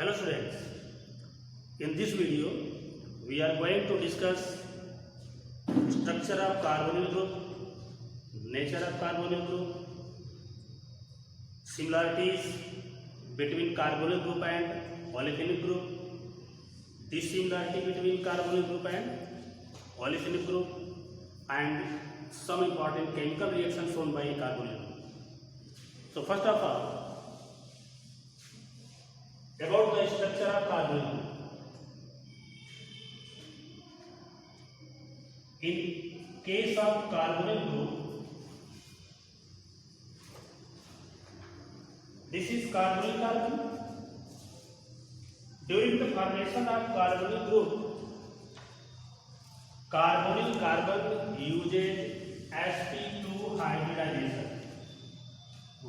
Hello students, in this video we are going to discuss structure of carbonyl group, nature of carbonyl group, similarities between carbonyl group and olefinic group, dissimilarity between carbonyl group and olefinic group, and some important chemical reactions shown by carbonyl group. So first of all, about the structure of carbonyl group. In case of carbonyl group, this is carbonyl carbon. During the formation of carbonyl group, carbonyl carbon uses sp2 hybridization.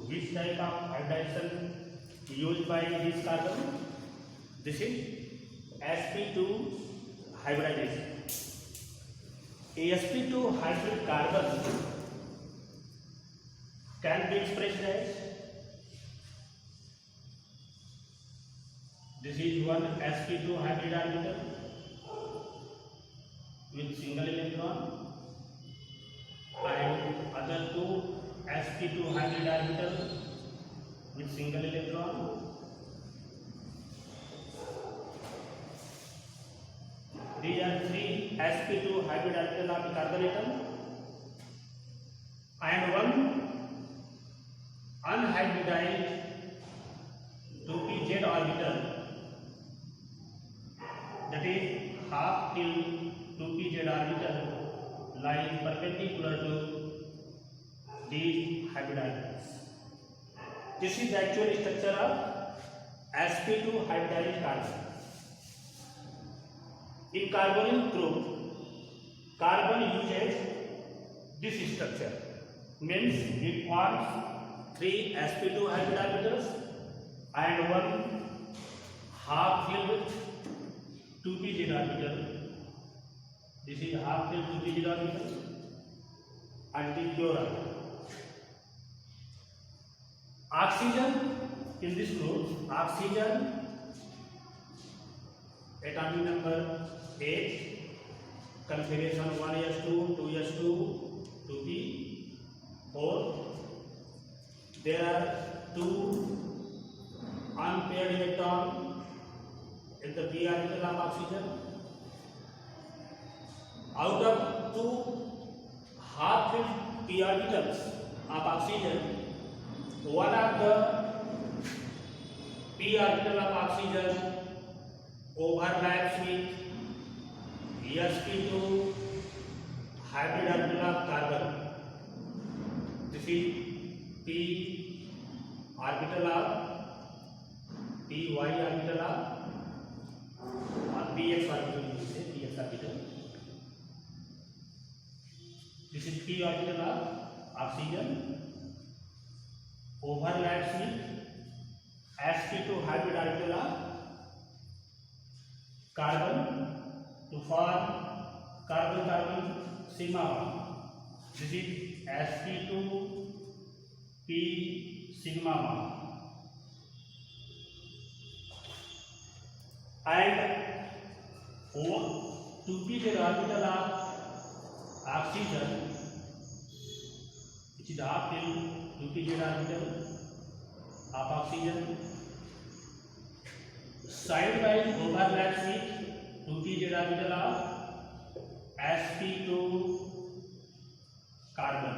Which type of hybridization used by this carbon? This is sp2 hybridization. A sp2 hybrid carbon can be expressed as, this is one sp2 hybrid orbital with single electron and other two sp2 hybrid orbital with single electron. These are three sp2 hybrid orbital of carbon atom and one unhybridized 2pz orbital, that is half filled 2pz orbital lying perpendicular to these hybrid orbitals. This is the actual structure of sp2 hybridized carbon. In carbonyl group, carbon uses this structure, means it forms three sp2 hybrid orbitals and one half filled 2pz orbital. This is half filled 2pz orbital and the pure orbital. Oxygen in this group, oxygen atomic number 8, configuration 1s2, 2s2, 2p, 4. There are two unpaired electrons in the p orbital of oxygen. Out of two half-filled p orbitals of oxygen, one of the p orbital of oxygen overlaps with sp2 hybrid orbital of carbon. This is p orbital of py orbital of or px orbital, you say px orbital. This is p orbital of oxygen overlaps with sp2 hybrid orbital of carbon to form carbon-carbon sigma bond. This is sp2 p sigma bond. And 2pz orbital of oxygen, which is half filled 2pz orbital of oxygen, side-wise overlaps with 2pz orbital of sp2 carbon.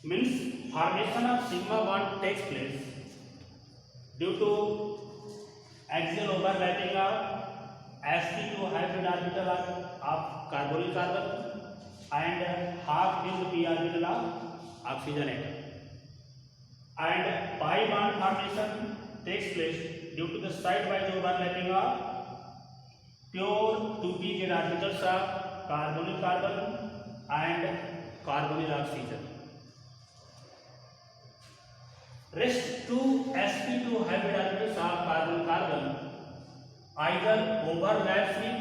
Means formation of sigma bond takes place due to axial overlapping of sp2 hybrid orbital of carbonyl carbon and half filled p orbital of oxygen atom. And pi bond formation takes place due to the side-wise overlapping of pure 2pz orbitals of carbonyl carbon and carbonyl oxygen. Rest two sp2 hybrid orbitals of carbonyl carbon either overlaps with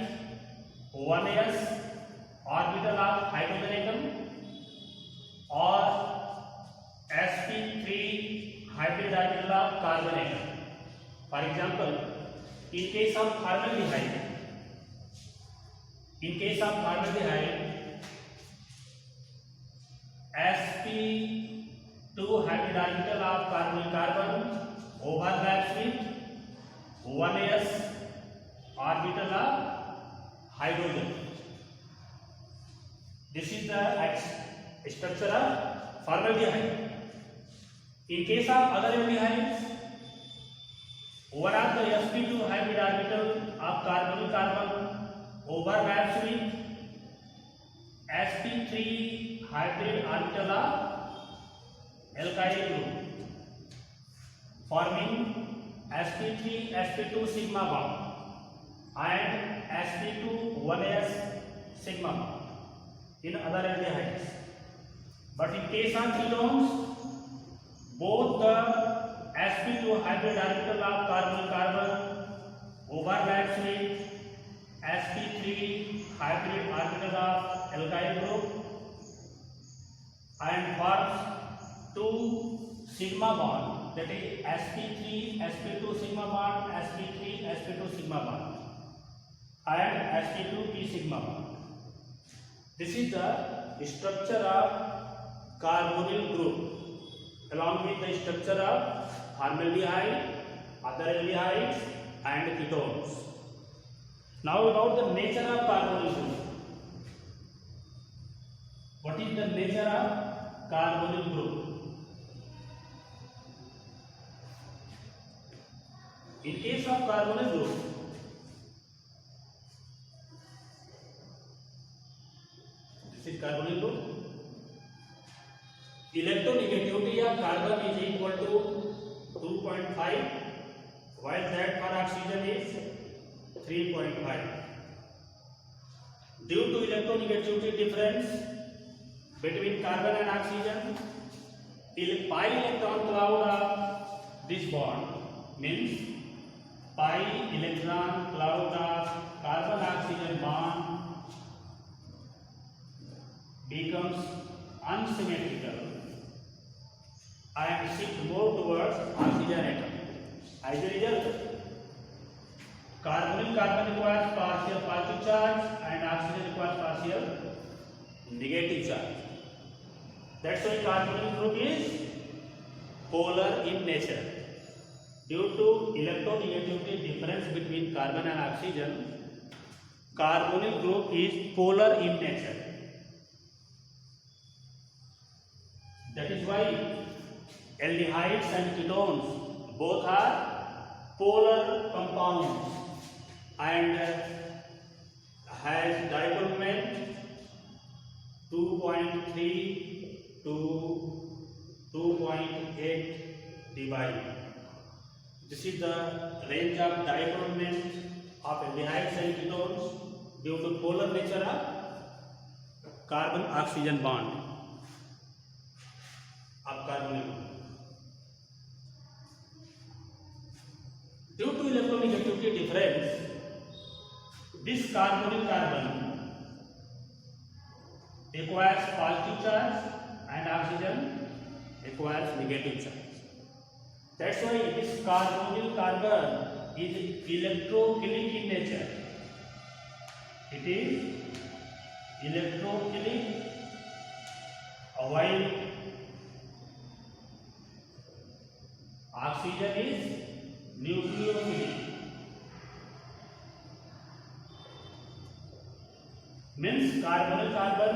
1s orbital of hydrogen atom or sp3 hybrid hybrid orbital of carbon atom. For example, in case of formaldehyde, sp2 hybrid orbital of carbon overlaps with 1s orbital of hydrogen. This is the structure of formaldehyde. In case of other aldehydes, one of the sp2 hybrid orbital of carbon overlaps with sp3 hybrid orbital of alkyl group, forming sp3 sp2 sigma bond and sp2 1s sigma bond in other aldehydes. But in case of ketones, both the sp2 hybrid orbital of carbon overlaps with sp3 hybrid orbital of alkyl group and forms two sigma bond, that is sp3 sp2 sigma bond, sp3 sp2 sigma bond and sp2 p sigma bond. This is the structure of carbonyl group along with the structure of formaldehyde, other aldehydes and ketones. Now about the nature of carbonyl group. What is the nature of carbonyl group? In case of carbonyl group, this is carbonyl group. Electronegativity of carbon is equal to 2.5, while that for oxygen is 3.5. Due to electronegativity difference between carbon and oxygen, pi electron cloud of this bond means pi electron cloud of carbon oxygen bond becomes unsymmetrical and shift more towards oxygen atom. As a result, carbon requires partial positive charge and oxygen requires partial negative charge. That's why carbonyl group is polar in nature. Due to electronegativity difference between carbon and oxygen, carbonyl group is polar in nature. That is why aldehydes and ketones both are polar compounds and has dipole moment 2.3 to 2.8 dBi. This is the range of dipole moment of aldehydes and ketones due to polar nature of carbon oxygen bond of carbonyl. Due to electronegativity difference, this carbonyl carbon requires positive charge and oxygen requires negative charge. That's why this carbonyl carbon is electrophilic in nature. It is electrophilic, while oxygen is nucleophilic. Means carbonyl carbon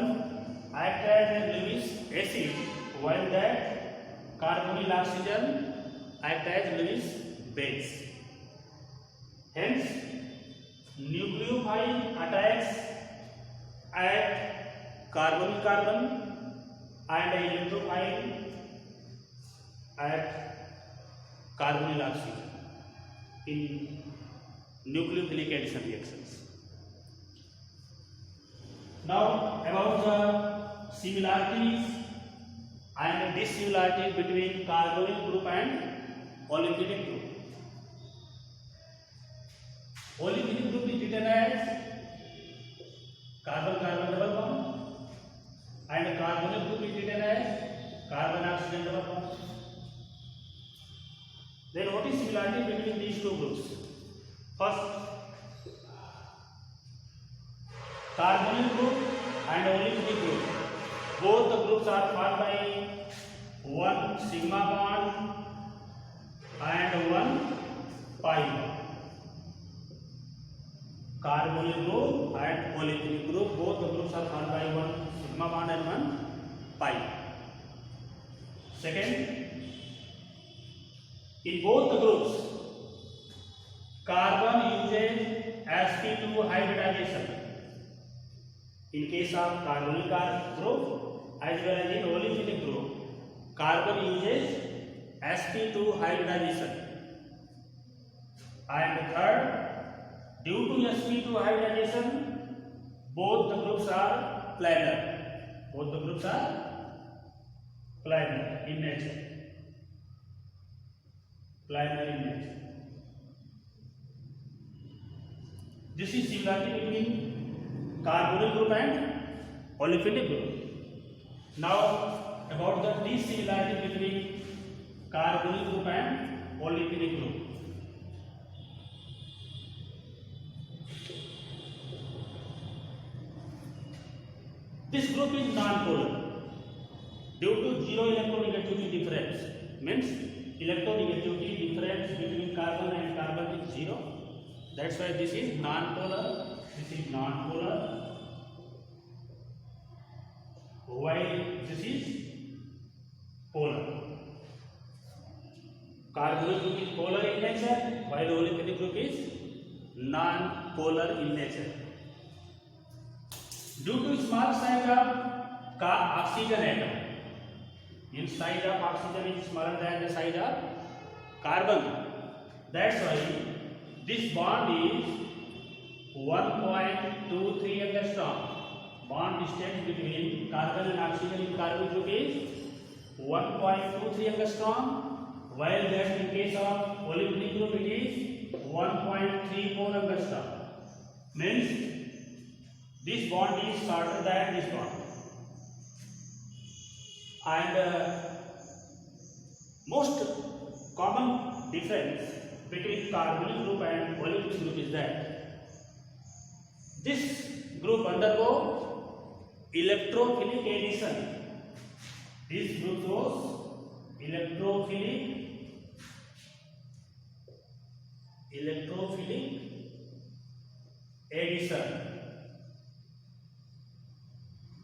act as a Lewis acid, while that carbonyl oxygen act as Lewis base. Hence, nucleophile attacks at carbonyl carbon and electrophile at carbonyl oxygen in nucleophilic addition reactions. Now about the similarities and dissimilarities between carbonyl group and olefinic group. Olefinic group is written as carbon-carbon double bond and carbonyl group is written as carbon-oxygen double bond. similarity between these two groups. First, carbonyl group and olefinic group. Both the groups are formed by one sigma bond and one pi bond. Carbonyl group and olefinic group, both the groups are formed by one sigma bond and one pi. Second, in both the groups, carbon uses sp2 hybridization. In case of carbonyl group as well as in olefinic group, carbon uses sp2 hybridization. And third, due to sp2 hybridization, both the groups are planar. Both the groups are planar in nature. Planar in nature. This is similarity between carbonyl group and olefinic group. Now about the dissimilarity between carbonyl group and olefinic group. This group is non-polar due to zero electronegativity difference. Means electronegativity difference between carbon and carbon is zero. That's why this is non-polar. This is non-polar. While this is polar. Carbonyl group is polar in nature, while olefinic group is non-polar in nature. Due to small size of oxygen atom, in size of oxygen is smaller than the size of carbon. That's why this bond is 1.23 angstrom. Bond distance between carbon and oxygen in carbon group is 1.23 angstrom, while that in case of olefinic group it is 1.34 angstrom. Means this bond is shorter than this bond. And most common difference between carbonyl group and olefinic group is that this group undergo electrophilic addition. This group goes electrophilic addition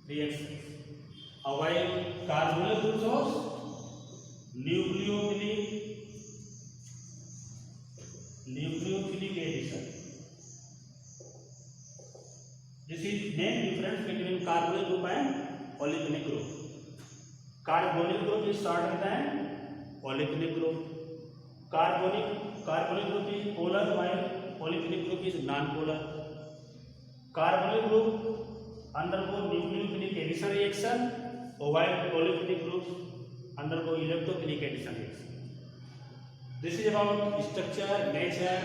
reactions. While carbonyl group shows nucleophilic addition. This is main difference between carbonyl group and olefinic group. Carbonyl group is shorter than olefinic group. Carbonyl group is polar while olefinic group is non-polar. Carbonyl group undergo nucleophilic addition reaction, while olefinic groups undergo electrophilic addition reaction. This is about structure, nature,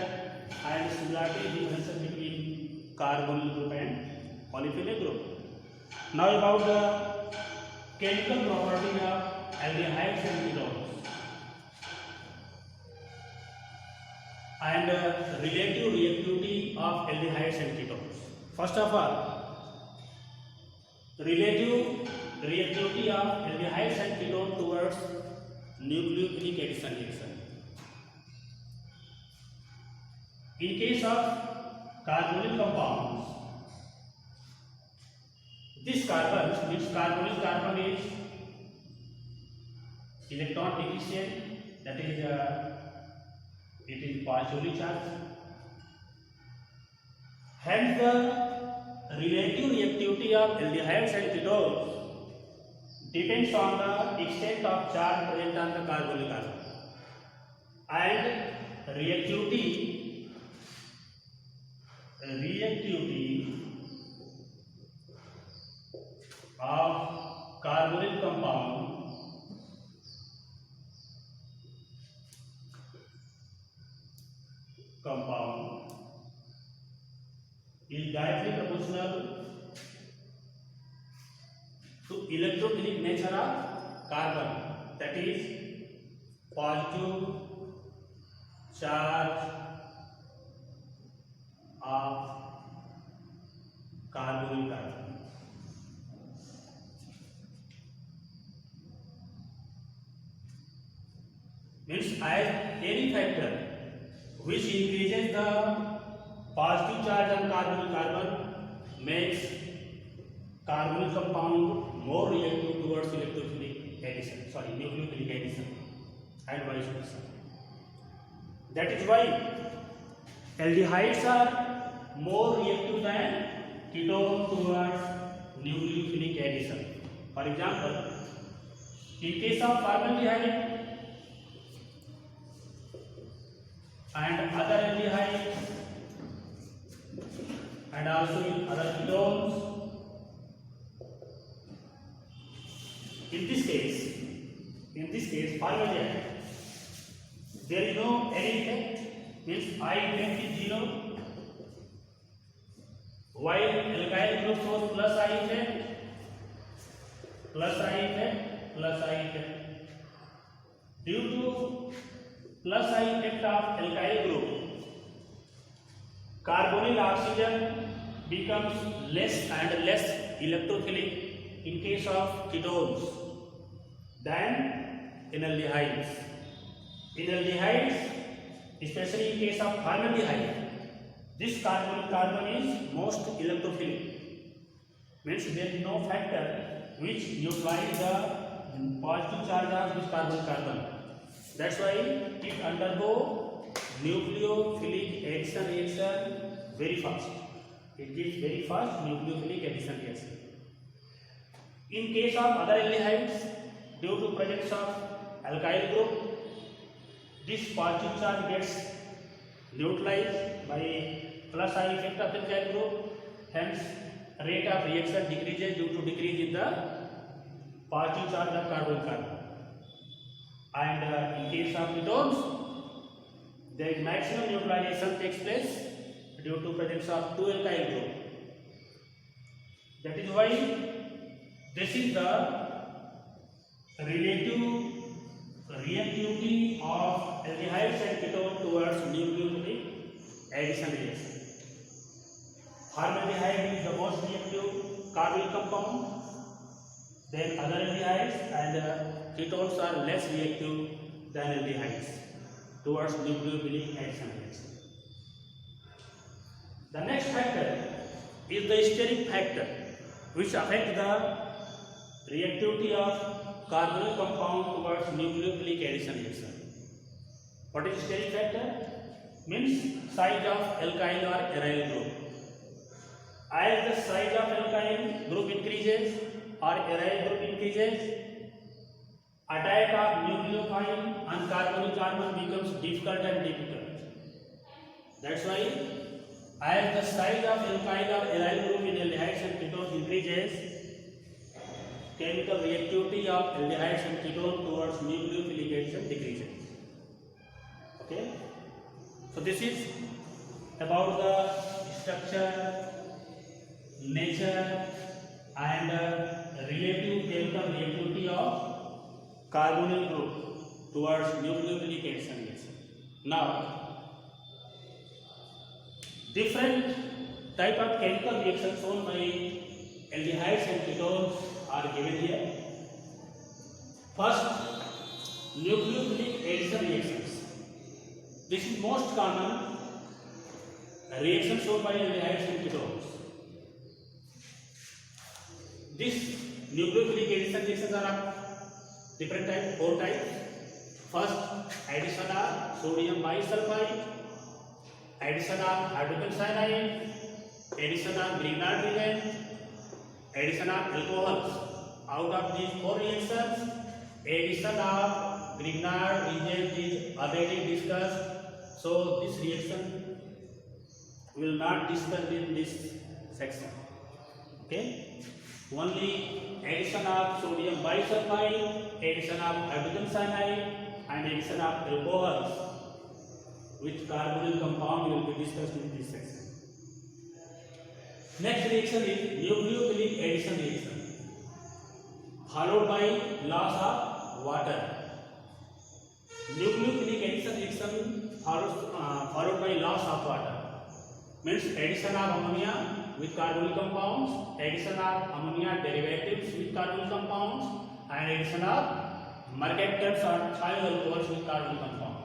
and similarity differences between carbonyl group and olefinic group. Now about the chemical property of aldehydes and ketones and relative reactivity of aldehydes and ketones. First of all, relative reactivity of aldehydes and ketones towards nucleophilic addition reaction. In case of carbonyl compounds, this carbon means carbonyl carbon is electron deficient, that is it is positively charged. Hence the relative reactivity of aldehydes and ketones depends on the extent of charge present on the carbonyl carbon, and reactivity of carbonyl compound is directly proportional to electrophilic nature of carbon, that is positive charge of carbonyl carbon. Means as any factor which increases the positive charge on carbonyl carbon makes carbonyl compound more reactive towards nucleophilic addition, and vice versa. That is why aldehydes are more reactive than ketone towards nucleophilic addition. For example, in case of formaldehyde and other aldehydes and also in other ketones, in this case formaldehyde, there is no any effect, means I effect is 0, while alkyl group shows plus I effect, plus I effect, plus I effect. Due to plus I effect of alkyl group, carbonyl oxygen becomes less and less electrophilic in case of ketones than in aldehydes. In aldehydes, especially in case of formaldehyde, this carbonyl carbon is most electrophilic. Means there is no factor which neutralizes the positive charge of this carbonyl carbon. That's why it undergo nucleophilic addition reaction very fast. It gives very fast nucleophilic addition reaction. In case of other aldehydes, due to presence of alkyl group, this positive charge gets neutralized by plus I effect of alkyl group. Hence, rate of reaction decreases due to decrease in the positive charge of carbonyl carbon. And in case of ketones, there is maximum neutralization takes place due to presence of two alkyl group. That is why this is the relative reactivity of aldehydes and ketone towards nucleophilic addition reaction. Formaldehyde is the most reactive carbonyl compound, then other aldehydes and ketones are less reactive than aldehydes towards nucleophilic addition reaction. The next factor is the steric factor, which affects the reactivity of carbonyl compound towards nucleophilic addition reaction. What is steric factor? Means size of alkyl or aryl group. As the size of alkyl group increases or aryl group increases, attack of nucleophile on carbonyl carbon becomes difficult and difficult. That's why as the size of alkyl or aryl group in aldehydes and ketones increases, chemical reactivity of aldehydes and ketone towards nucleophilic addition decreases. Okay, so this is about the structure, nature and relative chemical reactivity of carbonyl group towards nucleophilic addition reaction. Now, different type of chemical reactions shown by aldehydes and ketones are given here. First, nucleophilic addition reactions. This is most common reaction shown by aldehydes and ketones. This nucleophilic addition reactions are of different types, 4 types. First, addition of sodium bisulfite, addition of hydrogen cyanide, addition of Grignard reagent, addition of alcohols. Out of these 4 reactions, addition of Grignard reagent is already discussed, so this reaction will not discuss in this section. Okay, only addition of sodium bisulfite, addition of hydrogen cyanide and addition of alcohols with carbonyl compound will be discussed in this section. Next reaction is nucleophilic addition reaction, followed by loss of water. Nucleophilic addition reaction followed by loss of water. Means addition of ammonia with carbonyl compounds, addition of ammonia derivatives with carbonyl compounds, and addition of mercaptans or thioalcohols with carbonyl compounds.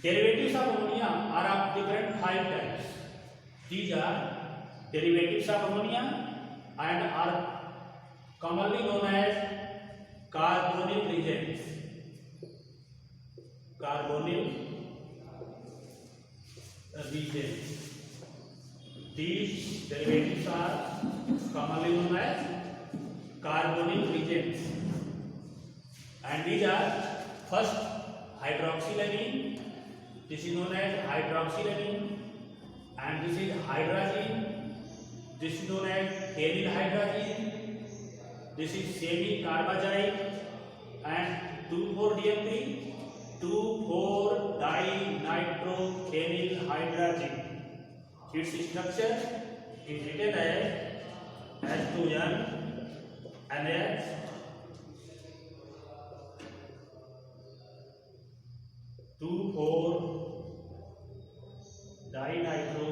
Derivatives of ammonia are of different 5 types. These are derivatives of ammonia and are commonly known as carbonyl reagents. Carbonyl reagents. These derivatives are commonly known as carbonyl reagents, and these are first hydroxylamine. This is known as hydroxylamine, and this is hydrazine. This is known as phenylhydrazine. This is semi-carbazide and 2,4-DMP, 2,4-dinitrophenylhydrazine. Its structure is written as H2N NH (2,4-dinitro).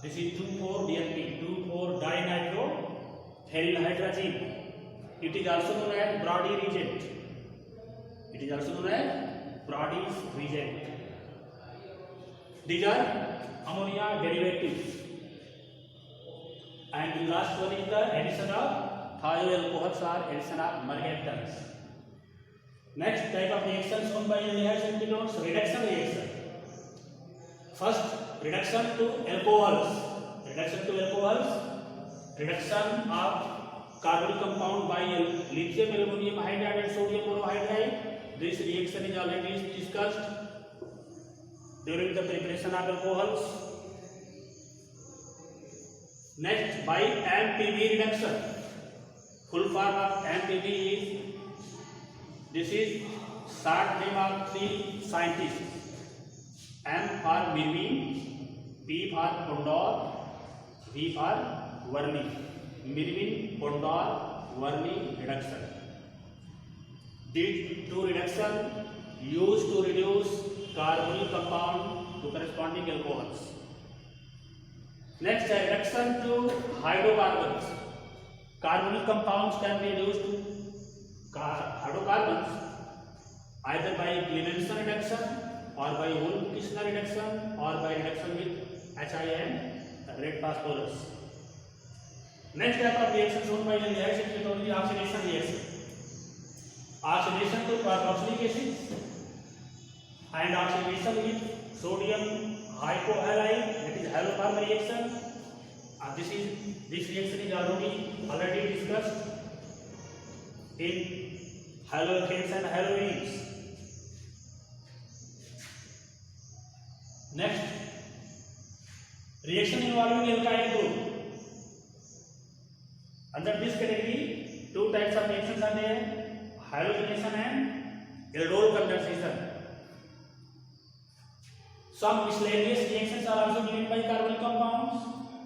This is 2,4-DNP, 2,4-dinitrophenylhydrazine. It is also known as Brody reagent. It is also known as Brody's reagent. These are ammonia derivatives. And the last one is the addition of thioalcohols or addition of mercaptans. Next type of reaction shown by aldehydes and ketones, reduction reaction. First, reduction to alcohols. Reduction to alcohols. Reduction of carbonyl compound by lithium aluminum hydride and sodium borohydride. This reaction is already discussed during the preparation of alcohols. Next, by MPV reduction. Full form of MPV is, this is short name of 3 scientists. M for Mirvin, P for Pondor, V for Wernicke. Mirvin, Pondor, Wernicke reduction. These two reductions used to reduce carbonyl compound to corresponding alcohols. Next, reduction to hydrocarbons. Carbonyl compounds can be reduced to hydrocarbons either by Clemmensen reduction or by Wolff-Kishner reduction or by reduction with HIN red phosphorus. Next type of reaction shown by aldehydes and ketones is oxidation reaction. Oxidation to carboxylic acid and oxidation with sodium hypohalide, that is halocarbon reaction. This reaction is already discussed in haloalkanes and haloanes. Next, reaction involving alkyl group. Under this category, 2 types of reactions are there: halogenation and aldol condensation. Some miscellaneous reactions are also given by carbonyl compounds,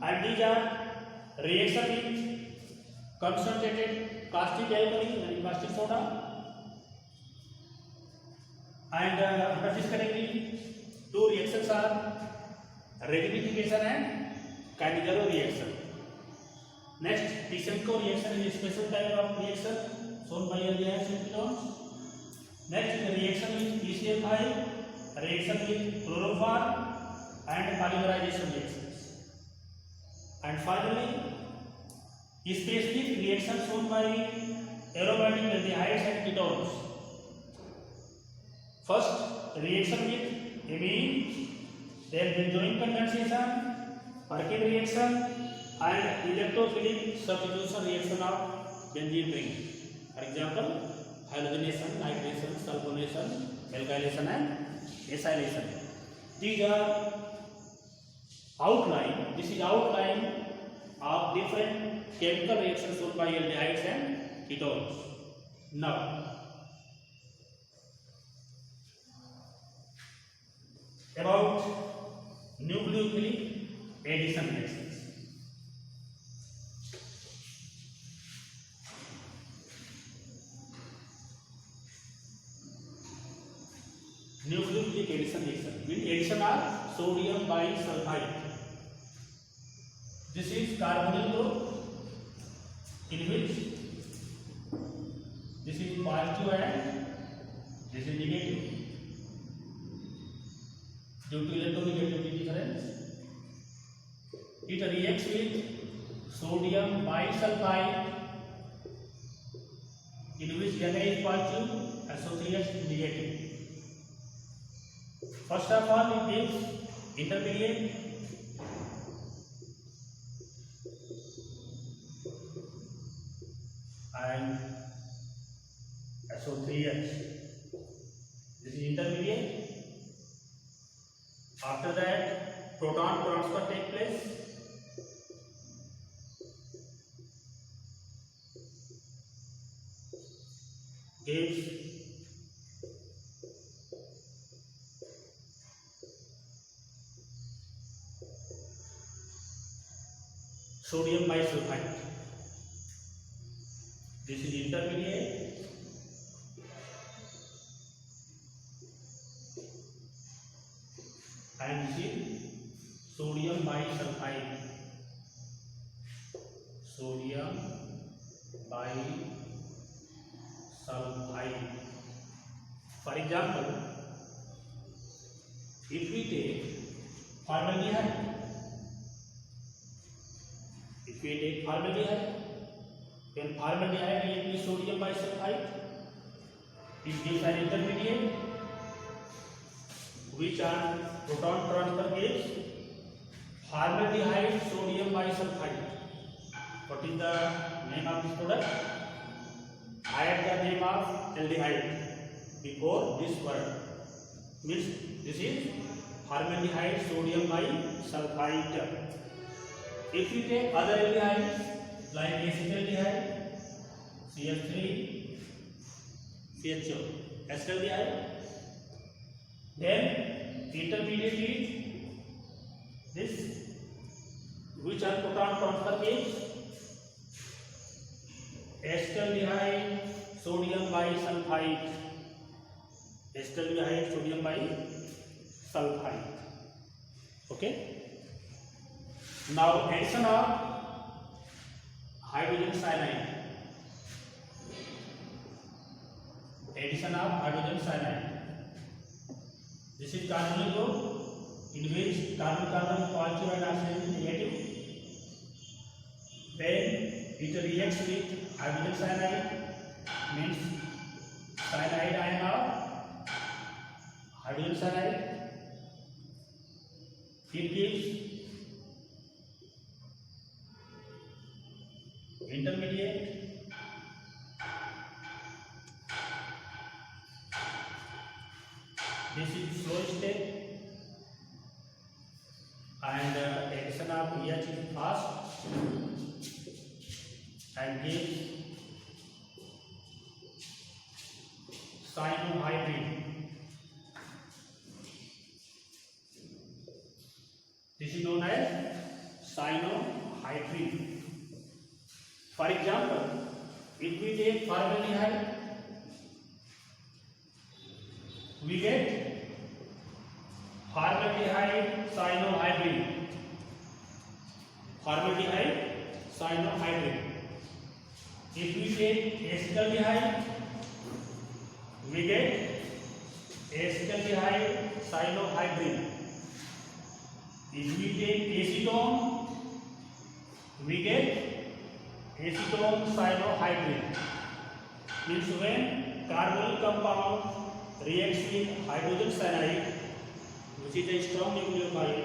and these are reaction with concentrated caustic alkali, that is caustic soda. And under this category, 2 reactions are regenification and Cannizzaro reaction. Next, Tisenko reaction is a special type of reaction shown by aldehydes and ketones. Next, the reaction with PCl5, reaction with chlorophore, and polymerization reactions. And finally, specific reactions shown by aromatic aldehydes and ketones. First, reaction with amine, then benzoic condensation, Perkin reaction, and electrophilic substitution reaction of benzene ring. For example, halogenation, nitration, sulfonation, alkylation, and acylation. These are outline. This is outline of different chemical reactions shown by aldehydes and ketones. Now, about nucleophilic addition reactions. nucleophilic addition means addition of sodium bisulfite. This is carbonyl group in which this is positive and this is negative due to electronegativity difference. It reacts with sodium bisulfite in which Na is positive and So3H is negative. First of all, it gives intermediate and SO3H. This is intermediate. After that, proton transfer takes place. Gives sodium bisulfite. This is intermediate. And this is sodium bisulfite. Sodium bisulfite. For example, if we take formaldehyde, then formaldehyde reacts with sodium bisulfite. It gives an intermediate which on proton transfer gives formaldehyde sodium bisulfite. What is the name of this product? I add the name of aldehyde before this word. Means this is formaldehyde sodium bisulfite. If you take other aldehydes like acetaldehyde, CH3, CHO, acetaldehyde, then intermediate is this which on proton transfer gives acetaldehyde sodium bisulfite. Acetaldehyde sodium bisulfite. Okay. Now addition of hydrogen cyanide. Addition of hydrogen cyanide. This is carbonyl group in which carbon is positive and oxygen is negative. When it reacts with hydrogen cyanide, means cyanide ion of hydrogen cyanide, it gives intermediate this is slow state and addition of pH is fast and gives cyanohydrine. This is known as cyanohydrine. For example, if we take formaldehyde, we get formaldehyde cyanohydrine. Formaldehyde cyanohydrine. If we take acetaldehyde, we get acetaldehyde cyanohydrine. If we take acetone, we get acetone cyanohydrine. Means when carbonyl compound reacts with hydrogen cyanide, which is a strong nucleophile,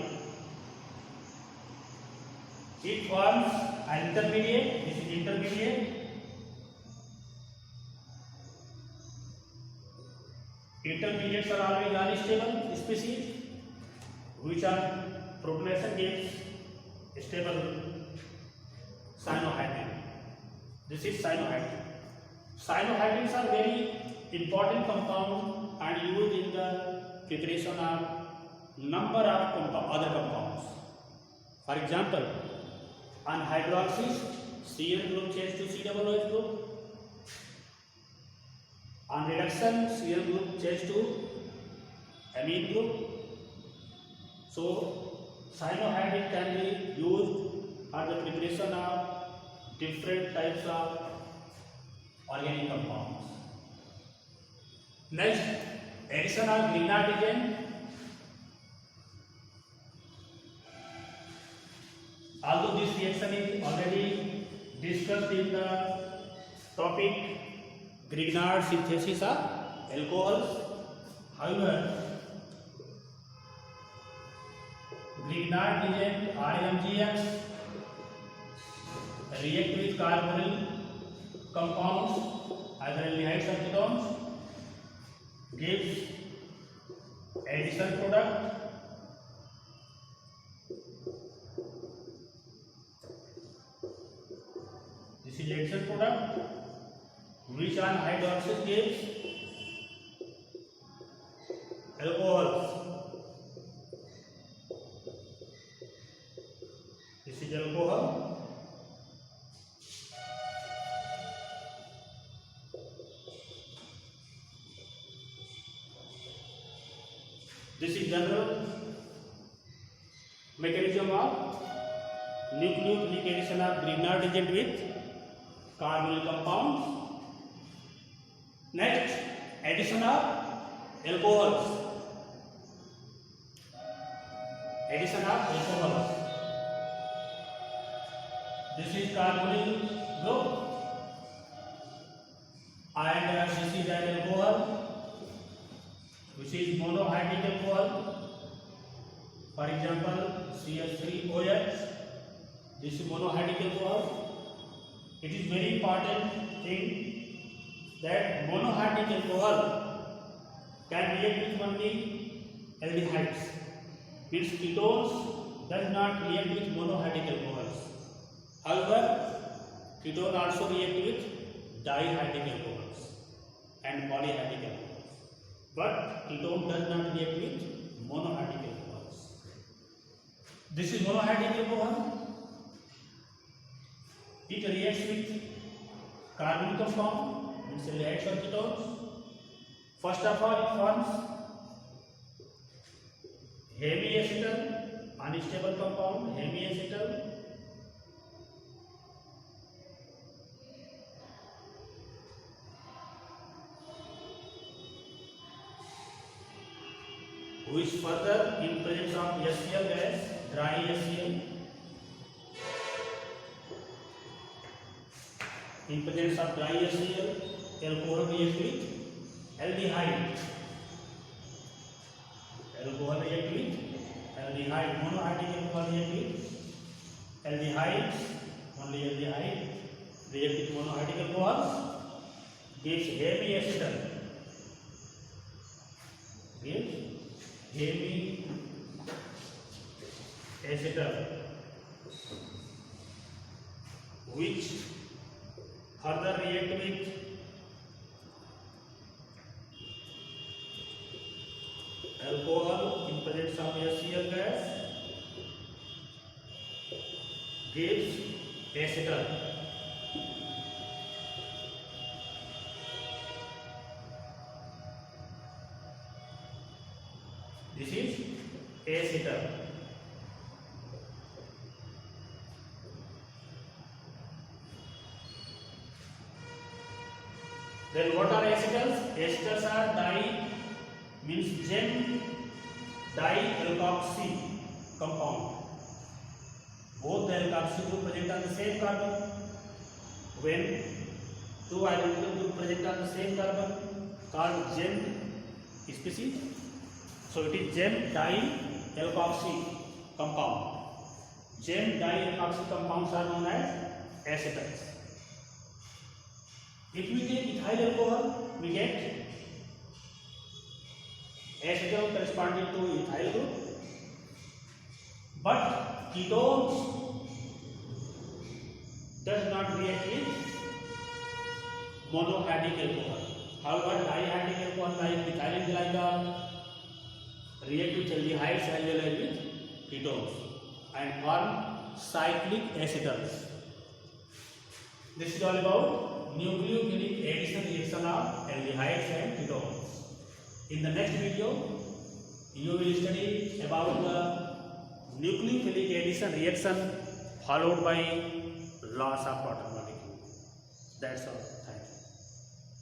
it forms an intermediate. This is intermediate. Intermediates are always unstable species, which are protonation gives stable cyanohydrine. This is cyanohydrine. Cyanohydrines are very important compound and used in the preparation of number of other compounds. For example, on hydroxys, Cl group changes to COOH group. On reduction, Cl group changes to amine group. So cyanohydride can be used for the preparation of different types of organic compounds. Next, addition of Grignard reagent. Although this reaction is already discussed in the topic Grignard synthesis of alcohols, however, Grignard reagent RMGX react with carbonyl compounds either aldehydes or ketones, gives addition product. This is addition product which on hydroxyl gives alcohols. This is alcohol. This is general mechanism of nucleophilic addition of Grignard reagent with carbonyl compounds. Next, addition of alcohols. Addition of alcohols. This is carbonyl group and this is an alcohol which is monohydric alcohol. For example, CH3OH. This is monohydric alcohol. It is very important thing that monohydric alcohol can react with only aldehydes. Its ketones does not react with monohydric alcohols. However, ketone also react with dihydric alcohols and polyhydric alcohols. But ketone does not react with monohydric alcohols. This is monohydric alcohol. It reacts with carbonyl compound, means aldehydes or ketones. First of all, it forms hemiacetal, unstable compound, hemiacetal. Which further in presence of HCl gas, dry HCl. In presence of dry HCl, alcohol reacts with aldehyde. Alcohol reacts with aldehyde. Monohydric alcohol reacts with aldehydes. Only aldehyde reacts with monohydric alcohols. Gives hemiacetal. Gives hemiacetal, which further react with alcohol in presence of HCl gas, gives acetal. This is acetal. Then what are acetals? Acetals are means gem dialkoxy compound. Both the alkoxy group present on the same carbon. When two identical group present on the same carbon, called gem species. So it is gem dialkoxy compound. Gem dialkoxy compounds are known as acetals. If we take ethyl alcohol, we get acetal corresponding to ethyl group. But ketones does not react with monohydric alcohol. However, dihydric alcohol like methylene glycol react with aldehydes as well as with ketones and form cyclic acetals. This is all about nucleophilic addition reaction of aldehydes and ketones. In the next video, You will study about the nucleophilic addition reaction followed by loss of proton molecule. That's all. Thank you.